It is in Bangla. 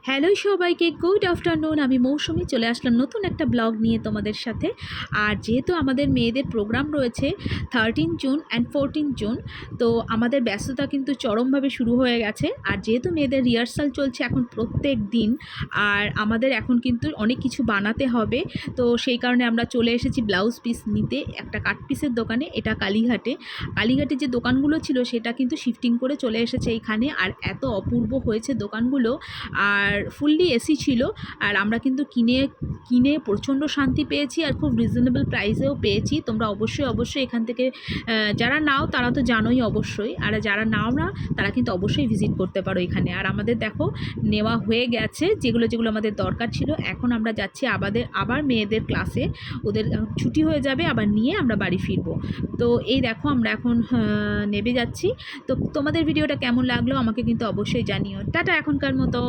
হ্যালো সবাইকে, গুড আফটারনুন। আমি মৌসুমি চলে আসলাম নতুন একটা ব্লগ নিয়ে তোমাদের সাথে। আর যেহেতু আমাদের মেয়েদের প্রোগ্রাম রয়েছে 13 জুন অ্যান্ড 14 জুন, তো আমাদের ব্যস্ততা কিন্তু চরমভাবে শুরু হয়ে গেছে। আর যেহেতু মেয়েদের রিহার্সাল চলছে এখন প্রত্যেক দিন, আর আমাদের এখন কিন্তু অনেক কিছু বানাতে হবে, তো সেই কারণে আমরা চলে এসেছি ব্লাউজ পিস নিতে একটা কাট পিসের দোকানে। এটা কালীঘাটে যে দোকানগুলো ছিল সেটা কিন্তু শিফটিং করে চলে এসেছে এইখানে। আর এত অপূর্ব হয়েছে দোকানগুলো, আর ফুললি এসি ছিল। আর আমরা কিন্তু কিনে প্রচণ্ড শান্তি পেয়েছি, আর খুব রিজনেবল প্রাইসেও পেয়েছি। তোমরা অবশ্যই এখান থেকে যারা নাও তারা তো জানোই অবশ্যই, আর যারা নাও না তারা কিন্তু অবশ্যই ভিজিট করতে পারো এখানে। আর আমাদের দেখো নেওয়া হয়ে গেছে যেগুলো আমাদের দরকার ছিল। এখন আমরা যাচ্ছি আবার মেয়েদের ক্লাসে, ওদের ছুটি হয়ে যাবে, আবার নিয়ে আমরা বাড়ি ফিরবো। তো এই দেখো আমরা এখন নেবে যাচ্ছি। তো তোমাদের ভিডিওটা কেমন লাগলো আমাকে কিন্তু অবশ্যই জানিও। টাটা এখনকার মতো।